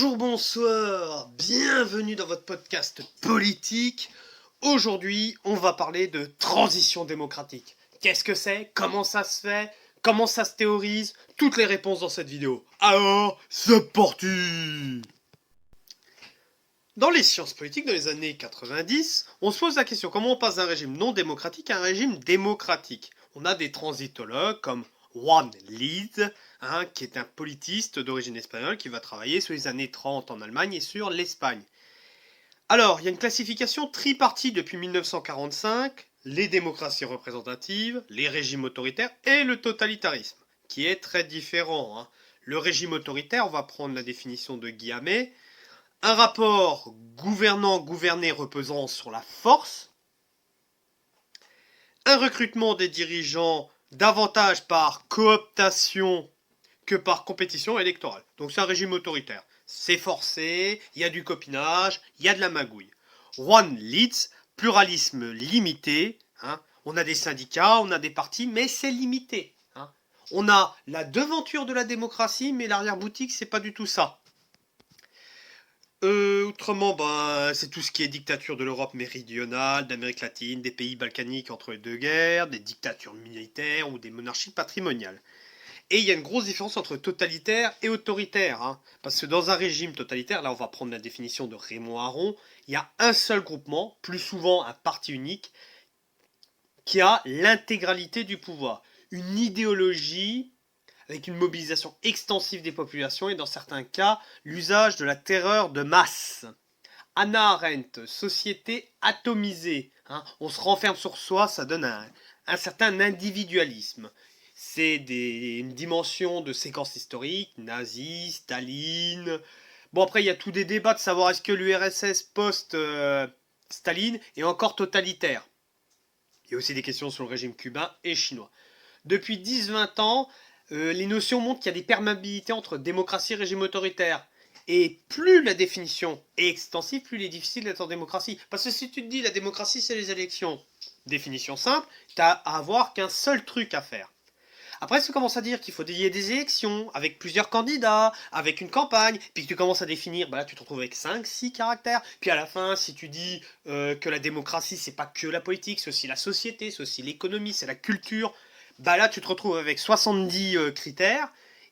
Bonjour, bonsoir, bienvenue dans votre podcast politique. Aujourd'hui, on va parler de transition démocratique. Qu'est-ce que c'est? Comment ça se fait? Comment ça se théorise? Toutes les réponses dans cette vidéo. Alors, c'est parti! Dans les sciences politiques, dans les années 90, on se pose la question comment on passe d'un régime non démocratique à un régime démocratique. On a des transitologues comme Juan Leeds, qui est un politiste d'origine espagnole qui va travailler sur les années 30 en Allemagne et sur l'Espagne. Alors, il y a une classification tripartite depuis 1945, les démocraties représentatives, les régimes autoritaires et le totalitarisme, qui est très différent. Le régime autoritaire, on va prendre la définition de Guillamé, un rapport gouvernant-gouverné reposant sur la force, un recrutement des dirigeants davantage par cooptation que par compétition électorale. Donc c'est un régime autoritaire. C'est forcé, il y a du copinage, il y a de la magouille. Juan Leeds, pluralisme limité, on a des syndicats, on a des partis, mais c'est limité. On a la devanture de la démocratie, mais l'arrière-boutique, c'est pas du tout ça. Autrement, c'est tout ce qui est dictature de l'Europe méridionale, d'Amérique latine, des pays balkaniques entre les deux guerres, des dictatures militaires ou des monarchies patrimoniales. Et il y a une grosse différence entre totalitaire et autoritaire. Parce que dans un régime totalitaire, là on va prendre la définition de Raymond Aron, il y a un seul groupement, plus souvent un parti unique, qui a l'intégralité du pouvoir. Une idéologie avec une mobilisation extensive des populations et dans certains cas, l'usage de la terreur de masse. Hannah Arendt, société atomisée. On se renferme sur soi, ça donne un certain individualisme. C'est une dimension de séquence historique, nazi, Staline. Bon, après, il y a tous des débats de savoir est-ce que l'URSS post-Staline est encore totalitaire. Il y a aussi des questions sur le régime cubain et chinois. Depuis 10-20 ans, les notions montrent qu'il y a des perméabilités entre démocratie et régime autoritaire. Et plus la définition est extensive, plus il est difficile d'être en démocratie. Parce que si tu te dis la démocratie c'est les élections, définition simple, tu n'as à avoir qu'un seul truc à faire. Après, tu commences à dire qu'il faut y ait des élections, avec plusieurs candidats, avec une campagne, puis que tu commences à définir, là tu te retrouves avec 5-6 caractères, puis à la fin, si tu dis que la démocratie c'est pas que la politique, c'est aussi la société, c'est aussi l'économie, c'est la culture, là tu te retrouves avec 70 critères,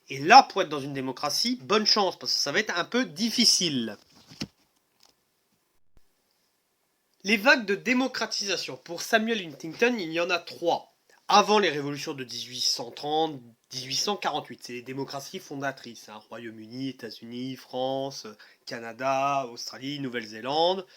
et là pour être dans une démocratie, bonne chance, parce que ça va être un peu difficile. Les vagues de démocratisation, pour Samuel Huntington, il y en a 3. Avant les révolutions de 1830, 1848, c'est les démocraties fondatrices, Royaume-Uni, États-Unis, France, Canada, Australie, Nouvelle-Zélande.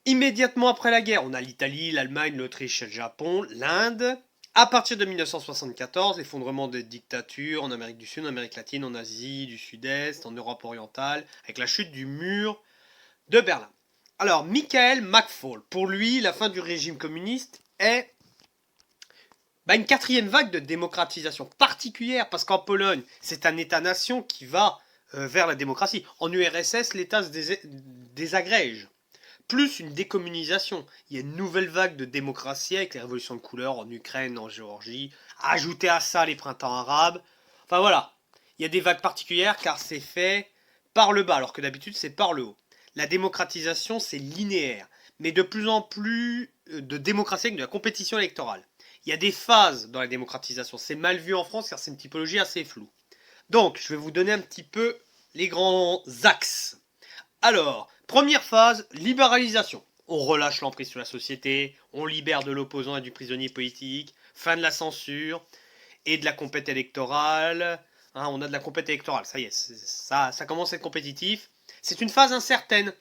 Immédiatement après la guerre, on a l'Italie, l'Allemagne, l'Autriche, le Japon, l'Inde. À partir de 1974, l'effondrement des dictatures en Amérique du Sud, en Amérique latine, en Asie du Sud-Est, en Europe orientale, avec la chute du mur de Berlin. Alors, Michael McFaul, pour lui, la fin du régime communiste est une quatrième vague de démocratisation particulière, parce qu'en Pologne, c'est un État-nation qui va vers la démocratie. En URSS, l'État se désagrège. Plus une décommunisation. Il y a une nouvelle vague de démocratie avec les révolutions de couleur en Ukraine, en Géorgie. Ajoutez à ça les printemps arabes. Enfin voilà, il y a des vagues particulières car c'est fait par le bas, alors que d'habitude c'est par le haut. La démocratisation, c'est linéaire, mais de plus en plus de démocratie avec de la compétition électorale. Il y a des phases dans la démocratisation. C'est mal vu en France car c'est une typologie assez floue. Donc, je vais vous donner un petit peu les grands axes. Alors, première phase, libéralisation. On relâche l'emprise sur la société, on libère de l'opposant et du prisonnier politique, fin de la censure et de la compète électorale. On a de la compète électorale, ça y est, ça commence à être compétitif. C'est une phase incertaine.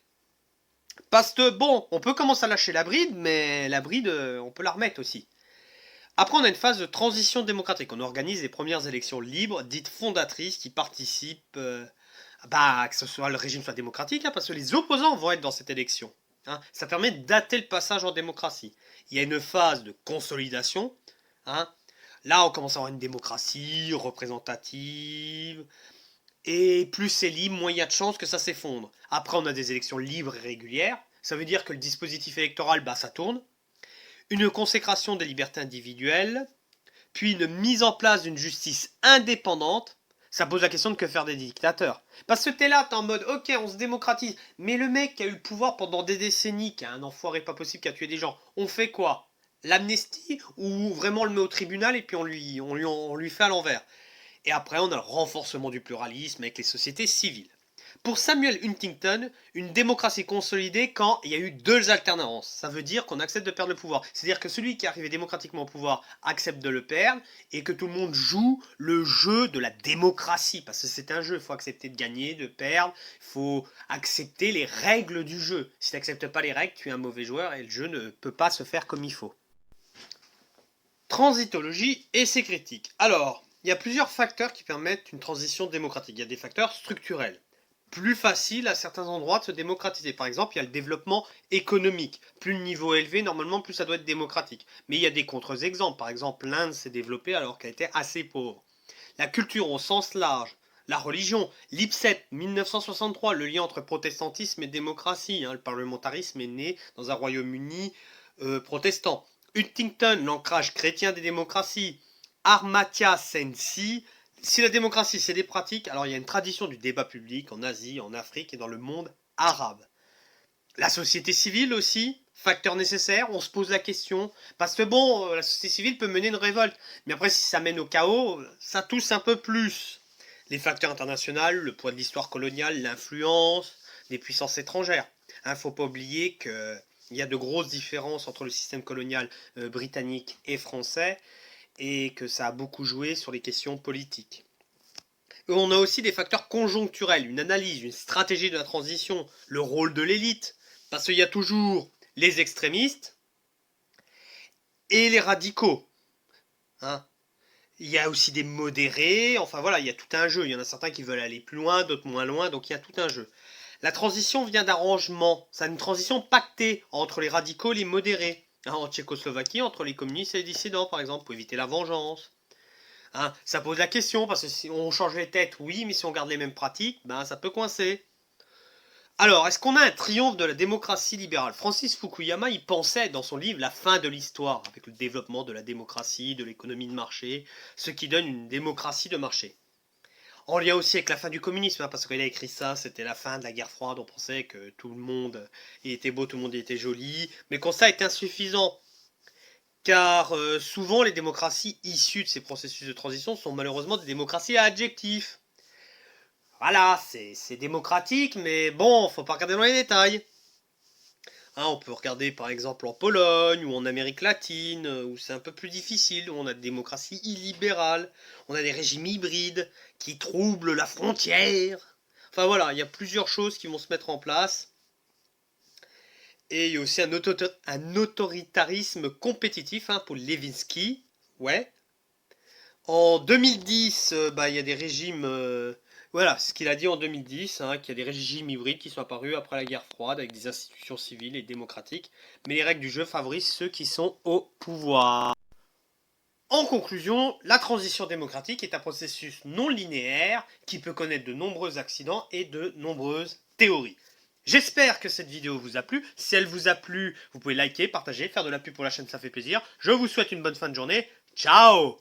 Parce que, on peut commencer à lâcher la bride, mais la bride, on peut la remettre aussi. Après, on a une phase de transition démocratique. On organise les premières élections libres, dites fondatrices, qui participent, que ce soit le régime soit démocratique, parce que les opposants vont être dans cette élection. Ça permet de dater le passage en démocratie. Il y a une phase de consolidation. Là, on commence à avoir une démocratie représentative. Et plus c'est libre, moins il y a de chances que ça s'effondre. Après, on a des élections libres et régulières. Ça veut dire que le dispositif électoral, ça tourne. Une consécration des libertés individuelles, puis une mise en place d'une justice indépendante. Ça pose la question de que faire des dictateurs. Parce que t'es là, t'es en mode, ok, on se démocratise. Mais le mec qui a eu le pouvoir pendant des décennies, qui a un enfoiré pas possible, qui a tué des gens, on fait quoi? L'amnistie ou vraiment on le met au tribunal et puis on lui fait à l'envers. Et après, on a le renforcement du pluralisme avec les sociétés civiles. Pour Samuel Huntington, une démocratie consolidée quand il y a eu deux alternances. Ça veut dire qu'on accepte de perdre le pouvoir. C'est-à-dire que celui qui est arrivé démocratiquement au pouvoir accepte de le perdre et que tout le monde joue le jeu de la démocratie. Parce que c'est un jeu, il faut accepter de gagner, de perdre, il faut accepter les règles du jeu. Si tu n'acceptes pas les règles, tu es un mauvais joueur et le jeu ne peut pas se faire comme il faut. Transitologie et ses critiques. Alors, il y a plusieurs facteurs qui permettent une transition démocratique. Il y a des facteurs structurels. Plus facile à certains endroits de se démocratiser. Par exemple, il y a le développement économique. Plus le niveau est élevé, normalement, plus ça doit être démocratique. Mais il y a des contre-exemples. Par exemple, l'Inde s'est développée alors qu'elle était assez pauvre. La culture au sens large. La religion. Lipset, 1963, le lien entre protestantisme et démocratie. Le parlementarisme est né dans un Royaume-Uni protestant. Huntington, l'ancrage chrétien des démocraties. Amartya Sen, si la démocratie c'est des pratiques, alors il y a une tradition du débat public en Asie, en Afrique et dans le monde arabe. La société civile aussi, facteur nécessaire, on se pose la question. Parce que bon, la société civile peut mener une révolte. Mais après, si ça mène au chaos, ça tousse un peu plus. Les facteurs internationaux, le poids de l'histoire coloniale, l'influence des puissances étrangères. Faut pas oublier qu'il y a de grosses différences entre le système colonial britannique et français et que ça a beaucoup joué sur les questions politiques. Et on a aussi des facteurs conjoncturels, une analyse, une stratégie de la transition, le rôle de l'élite, parce qu'il y a toujours les extrémistes et les radicaux. Il y a aussi des modérés, enfin voilà, il y a tout un jeu. Il y en a certains qui veulent aller plus loin, d'autres moins loin, donc il y a tout un jeu. La transition vient d'arrangements, c'est une transition pactée entre les radicaux et les modérés. En Tchécoslovaquie, entre les communistes et les dissidents, par exemple, pour éviter la vengeance. Ça pose la question, parce que si on change les têtes, oui, mais si on garde les mêmes pratiques, ça peut coincer. Alors, est-ce qu'on a un triomphe de la démocratie libérale? Francis Fukuyama, il pensait dans son livre La fin de l'histoire, avec le développement de la démocratie, de l'économie de marché, ce qui donne une démocratie de marché. En lien aussi avec la fin du communisme, parce qu'il a écrit ça, c'était la fin de la guerre froide, on pensait que tout le monde était beau, tout le monde était joli, mais quand ça est insuffisant, car souvent les démocraties issues de ces processus de transition sont malheureusement des démocraties à adjectifs. Voilà, c'est démocratique, mais bon, faut pas regarder dans les détails. On peut regarder par exemple en Pologne ou en Amérique latine, où c'est un peu plus difficile, où on a des démocraties illibérales, on a des régimes hybrides qui troublent la frontière. Enfin voilà, il y a plusieurs choses qui vont se mettre en place. Et il y a aussi un autoritarisme compétitif pour Levinsky. Ouais. En 2010, il y a des régimes. Voilà, ce qu'il a dit en 2010, qu'il y a des régimes hybrides qui sont apparus après la guerre froide avec des institutions civiles et démocratiques. Mais les règles du jeu favorisent ceux qui sont au pouvoir. En conclusion, la transition démocratique est un processus non linéaire qui peut connaître de nombreux accidents et de nombreuses théories. J'espère que cette vidéo vous a plu. Si elle vous a plu, vous pouvez liker, partager, faire de la pub pour la chaîne, ça fait plaisir. Je vous souhaite une bonne fin de journée. Ciao!